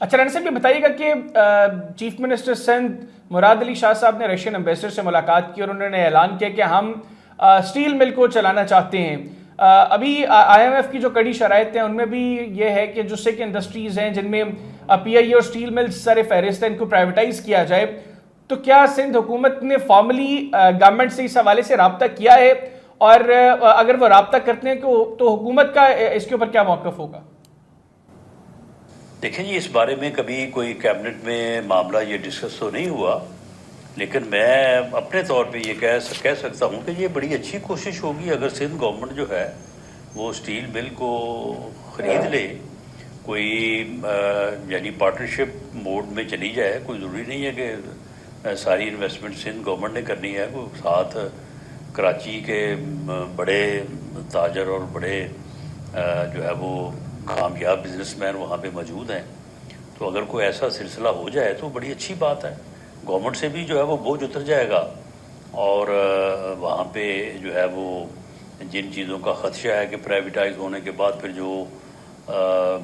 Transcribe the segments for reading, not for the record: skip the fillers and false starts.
اچھا رانا صاحب یہ بتائیے گا کہ چیف منسٹر سندھ مراد علی شاہ صاحب نے رشین ایمبیسڈر سے ملاقات کی اور انہوں نے اعلان کیا کہ ہم اسٹیل مل کو چلانا چاہتے ہیں. ابھی آئی ایم ایف کی جو کڑی شرائط ہیں ان میں بھی یہ ہے کہ جو سکھ انڈسٹریز ہیں جن میں پی آئی اے اور اسٹیل مل سر فہرست ہیں ان کو پرائیویٹائز کیا جائے. تو کیا سندھ حکومت نے فارملی گورنمنٹ سے اس حوالے سے رابطہ کیا ہے، اور اگر وہ رابطہ کرتے ہیں تو حکومت کا اس کے اوپر کیا موقف ہوگا؟ دیکھیں جی، اس بارے میں کبھی کوئی کیبنٹ میں معاملہ یہ ڈسکس تو نہیں ہوا، لیکن میں اپنے طور پہ یہ کہہ سکتا ہوں کہ یہ بڑی اچھی کوشش ہوگی اگر سندھ گورنمنٹ جو ہے وہ اسٹیل مل کو خرید لے، کوئی یعنی پارٹنرشپ موڈ میں چلی جائے. کوئی ضروری نہیں ہے کہ ساری انویسٹمنٹ سندھ گورنمنٹ نے کرنی ہے. کوئی ساتھ کراچی کے بڑے تاجر اور بڑے جو ہے وہ کامیاب بزنس مین وہاں پہ موجود ہیں، تو اگر کوئی ایسا سلسلہ ہو جائے تو بڑی اچھی بات ہے. گورنمنٹ سے بھی جو ہے وہ بوجھ اتر جائے گا، اور وہاں پہ جو ہے وہ جن چیزوں کا خدشہ ہے کہ پرائیویٹائز ہونے کے بعد پھر جو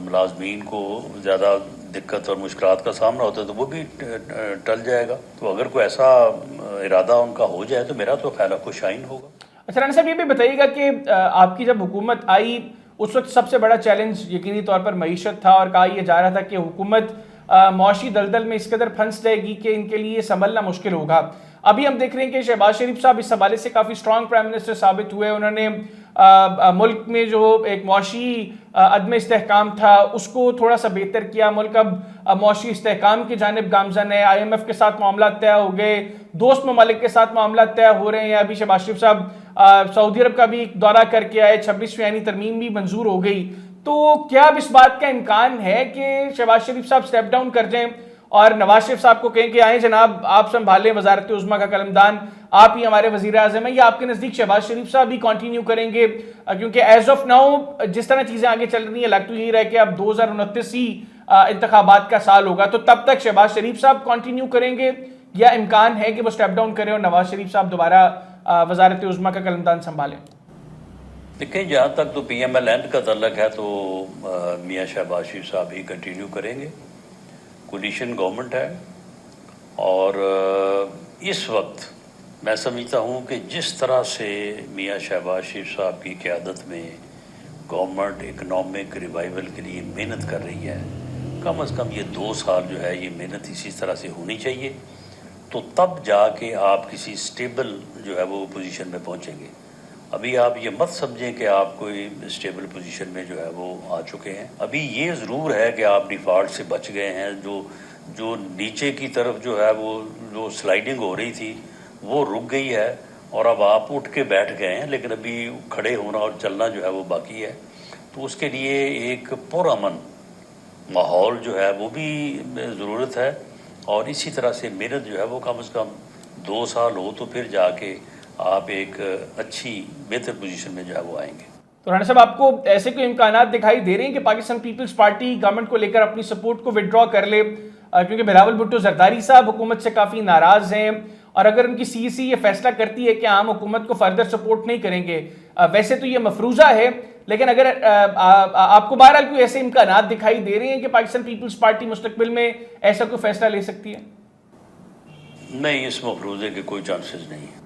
ملازمین کو زیادہ دقت اور مشکلات کا سامنا ہوتا ہے تو وہ بھی ٹل جائے گا. تو اگر کوئی ایسا ارادہ ان کا ہو جائے تو میرا تو خیال ہے خوش آئند ہوگا. اچھا رانا صاحب یہ بھی بتائیے گا کہ آپ کی جب حکومت آئی اس وقت سب سے بڑا چیلنج یقینی طور پر معیشت تھا، اور کہا یہ جا رہا تھا کہ حکومت معاشی دلدل میں اس قدر پھنس جائے گی کہ ان کے لیے سنبھلنا مشکل ہوگا. ابھی ہم دیکھ رہے ہیں کہ شہباز شریف صاحب اس حوالے سے کافی اسٹرانگ پرائم منسٹر ثابت ہوئے. انہوں نے ملک میں جو ایک معاشی عدم استحکام تھا اس کو تھوڑا سا بہتر کیا. ملک اب معاشی استحکام کی جانب گامزن ہے. آئی ایم ایف کے ساتھ معاملات طے ہو گئے، دوست ممالک کے ساتھ معاملات طے ہو رہے ہیں. ابھی شہباز شریف صاحب سعودی عرب کا بھی دورہ کر کے آئے، 26ویں یعنی ترمیم بھی منظور ہو گئی. تو کیا اب اس بات کا امکان ہے کہ شہباز شریف صاحب سٹیپ ڈاؤن کر جائیں اور نواز شریف صاحب کو کہیں کہ آئیں جناب آپ سنبھالیں وزارت عظمیٰ کا قلمدان، آپ ہی ہمارے وزیر اعظم ہیں، یا آپ کے نزدیک شہباز شریف صاحب بھی کنٹینیو کریں گے؟ کیونکہ ایز آف ناؤ جس طرح چیزیں آگے چل رہی ہیں لگ تو یہی رہا کہ اب 2029 ہی انتخابات کا سال ہوگا. تو تب تک شہباز شریف صاحب کنٹینیو کریں گے یا امکان ہے کہ وہ سٹیپ ڈاؤن کریں اور نواز شریف صاحب دوبارہ وزارت عظمیٰ کا قلمدان سنبھالیں؟ دیکھیں، جہاں تک تو پی ایم ایل این کا تعلق ہے تو میاں شہباز شریف صاحب ہی کنٹینیو کریں گے. کولیشن گورنمنٹ ہے، اور اس وقت میں سمجھتا ہوں کہ جس طرح سے میاں شہباز شریف صاحب کی قیادت میں گورنمنٹ اکنامک ریوائول کے لیے محنت کر رہی ہے، کم از کم یہ 2 سال جو ہے یہ محنت اسی طرح سے ہونی چاہیے. تو تب جا کے آپ کسی سٹیبل جو ہے وہ پوزیشن میں پہنچیں گے. ابھی آپ یہ مت سمجھیں کہ آپ کوئی اسٹیبل پوزیشن میں جو ہے وہ آ چکے ہیں. ابھی یہ ضرور ہے کہ آپ ڈیفالٹ سے بچ گئے ہیں. جو نیچے کی طرف جو ہے وہ جو سلائیڈنگ ہو رہی تھی وہ رک گئی ہے، اور اب آپ اٹھ کے بیٹھ گئے ہیں، لیکن ابھی کھڑے ہونا اور چلنا جو ہے وہ باقی ہے. تو اس کے لیے ایک پرامن ماحول جو ہے وہ بھی ضرورت ہے، اور اسی طرح سے محنت جو ہے وہ کم از کم 2 سال ہو تو پھر جا کے آپ ایک اچھی بہتر پوزیشن میں جو ہے وہ آئیں گے. تو رانا صاحب آپ کو ایسے کوئی امکانات دکھائی دے رہے ہیں کہ پاکستان پیپلز پارٹی گورنمنٹ کو لے کر اپنی سپورٹ کو وڈرا کر لے؟ کیونکہ بلاول بھٹو زرداری صاحب حکومت سے کافی ناراض ہیں، اور اگر ان کی سی سی یہ فیصلہ کرتی ہے کہ ہم حکومت کو فردر سپورٹ نہیں کریں گے، ویسے تو یہ مفروضہ ہے، لیکن اگر آپ کو بہرحال کوئی ایسے امکانات دکھائی دے رہے ہیں کہ پاکستان پیپلز پارٹی مستقبل میں ایسا کوئی فیصلہ لے سکتی ہے؟ نہیں، اس مفروضے کے کوئی چانسز نہیں ہیں.